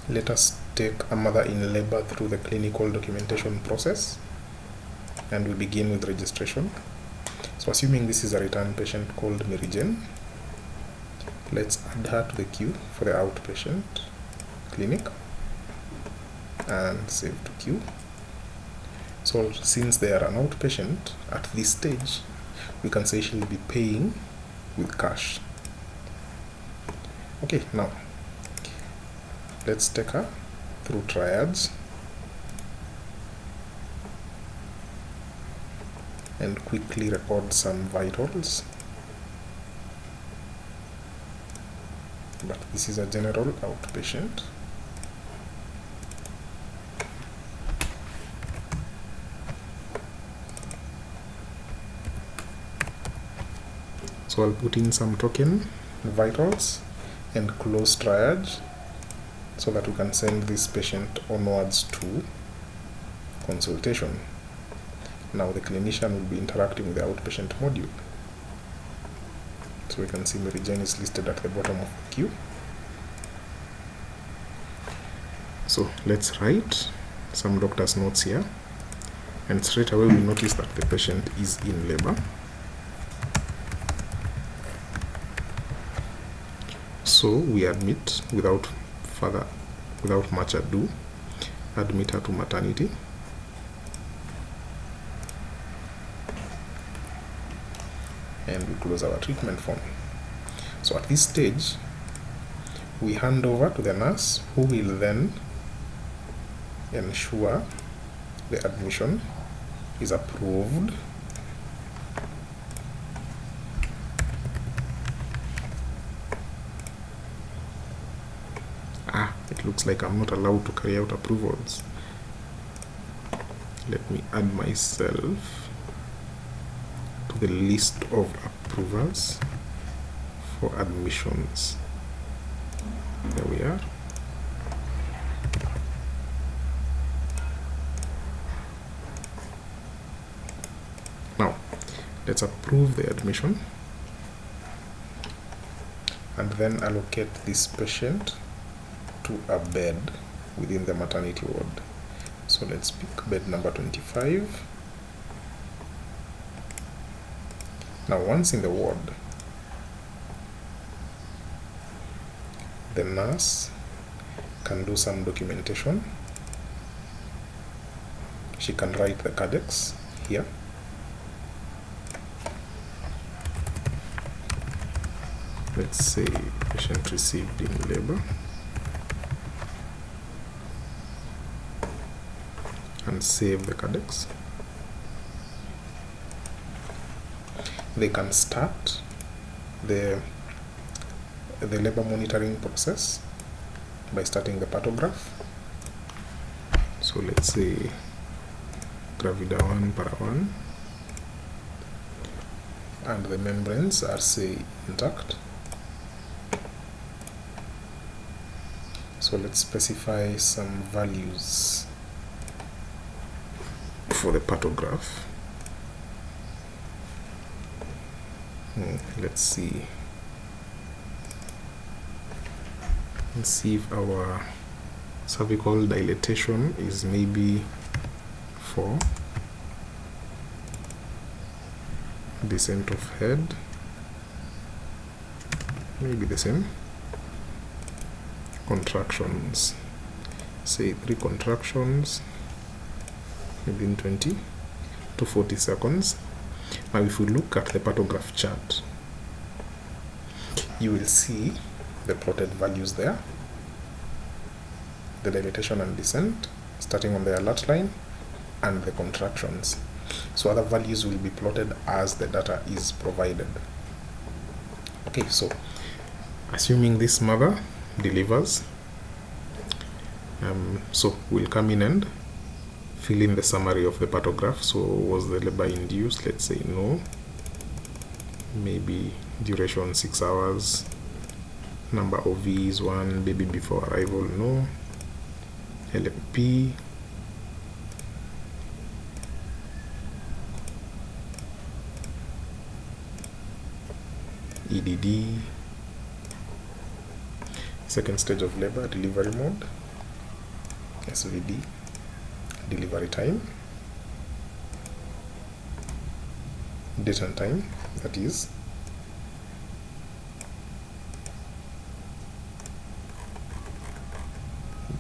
Let us take a mother in labor through the clinical documentation process, and we begin with registration. So assuming this is a return patient called Mary Jane, let's add her to the queue for the outpatient clinic and save to queue. So since they are an outpatient, at this stage we can say she'll be paying with cash. Okay, now let's take her through triads and quickly record some vitals. But this is a general outpatient. So I'll put in some token vitals and close triage so that we can send this patient onwards to consultation. Now the clinician will be interacting with the outpatient module. So we can see Mary Jane is listed at the bottom of the queue. So let's write some doctor's notes here, and straight away we notice that the patient is in labor. So we admit without much ado, admit her to maternity. And we close our treatment form. So at this stage, we hand over to the nurse, who will then ensure the admission is approved. It looks like I'm not allowed to carry out approvals. Let me add myself to the list of approvals for admissions. There we are. Now, let's approve the admission and then allocate this patient to a bed within the maternity ward. So let's pick bed number 25. Now once in the ward, the nurse can do some documentation. She can write the cardex here. Let's say patient received in labor, and save the cardex. They can start the labor monitoring process by starting the pathograph. So let's say gravida 1 para 1, and the membranes are say intact. So let's specify some values for the pathograph. Let's see if our cervical dilatation is maybe 4, descent of head maybe the same, contractions say 3 contractions within 20 to 40 seconds. Now if we look at the pathograph chart, you will see the plotted values there, the dilatation and descent starting on the alert line, and the contractions. So other values will be plotted as the data is provided. Okay, so assuming this mother delivers, so we'll come in and fill in the summary of the pathograph. So was the labor induced? Let's say no. Maybe duration 6 hours, number of V is 1, baby before arrival no, LMP, EDD, second stage of labor, delivery mode, SVD, delivery time, date and time, that is,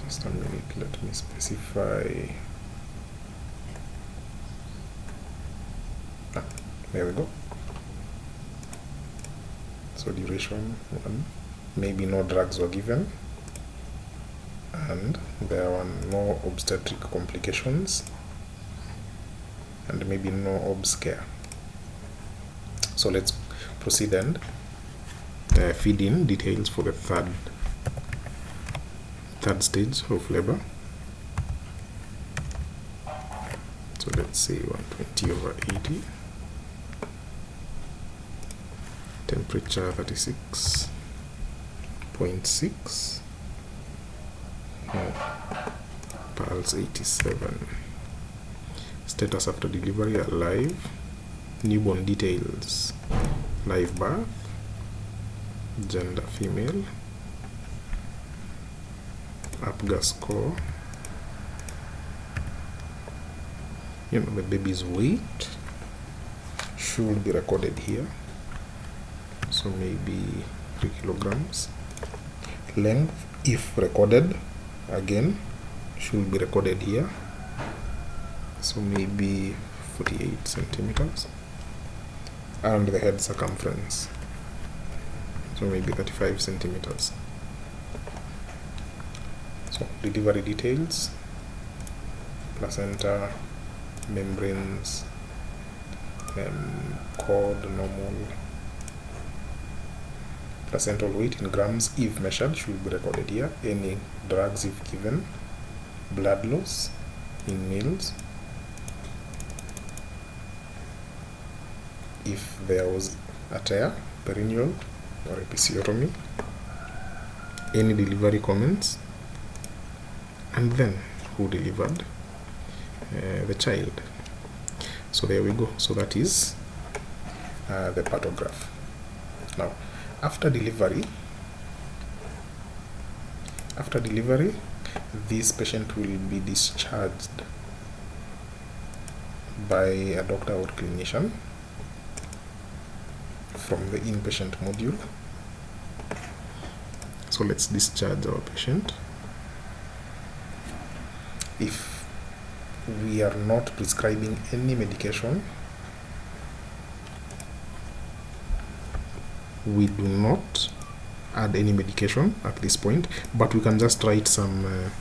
just a minute, let me specify. There we go. So duration 1, maybe no drugs were given, and there were no obstetric complications, and maybe no obs care. So let's proceed and feed in details for the third stage of labor. So let's say 120/80, temperature 36.6, pulse 87, status after delivery alive, newborn details, live birth, gender female, APGAR score, the baby's weight should be recorded here, so maybe 3 kilograms. Length, if recorded, again should be recorded here, so maybe 48 centimeters. And the head circumference, so maybe 35 centimeters. So delivery details, placenta, membranes, cord normal, placental weight in grams if measured should be recorded here, any drugs if given, blood loss in males, if there was a tear, perineal or episiotomy, any delivery comments, and then who delivered the child. So there we go. So that is the pathograph. Now after delivery, this patient will be discharged by a doctor or clinician from the inpatient module. So let's discharge our patient. If we are not prescribing any medication, we do not add any medication at this point, but we can just write some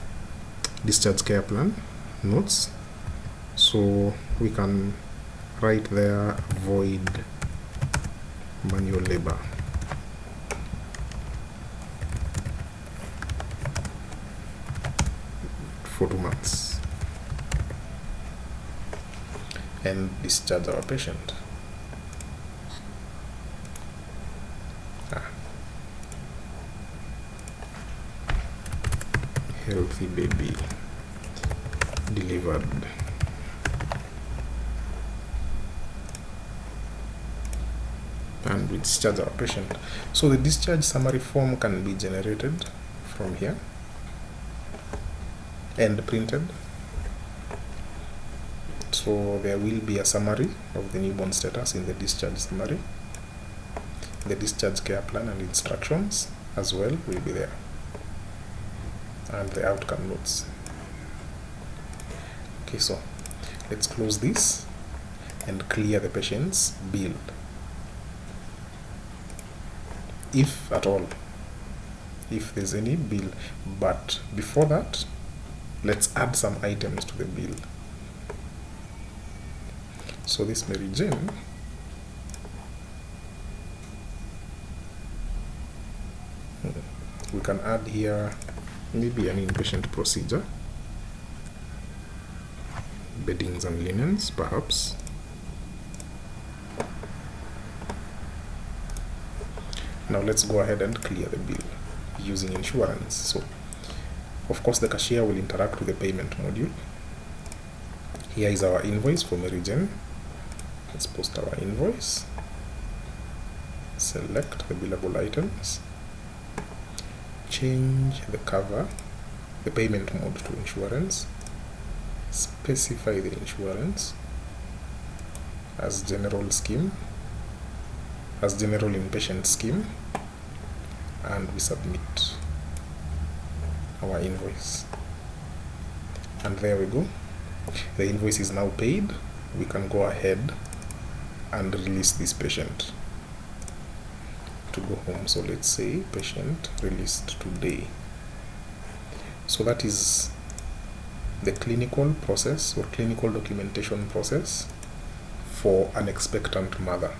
discharge care plan notes. So we can write there, avoid manual labor. For 2 months, and discharge our patient. Healthy baby delivered. And we discharge our patient. So the discharge summary form can be generated from here and printed. So there will be a summary of the newborn status in the discharge summary. The discharge care plan and instructions as well will be there, and the outcome notes. Okay, so let's close this and clear the patient's bill, if at all, if there's any bill. But before that, let's add some items to the bill. So this Mary Jane, we can add here maybe an inpatient procedure, beddings and linens perhaps. Now let's go ahead and clear the bill using insurance. So of course the cashier will interact with the payment module. Here is our invoice for Mary Jane. Let's post our invoice, select the billable items, change the cover the payment mode to insurance, specify the insurance as general scheme, as general inpatient scheme, and we submit our invoice. And there we go. The invoice is now paid. We can go ahead and release this patient to go home. So let's say patient released today. So that is the clinical process or clinical documentation process for an expectant mother.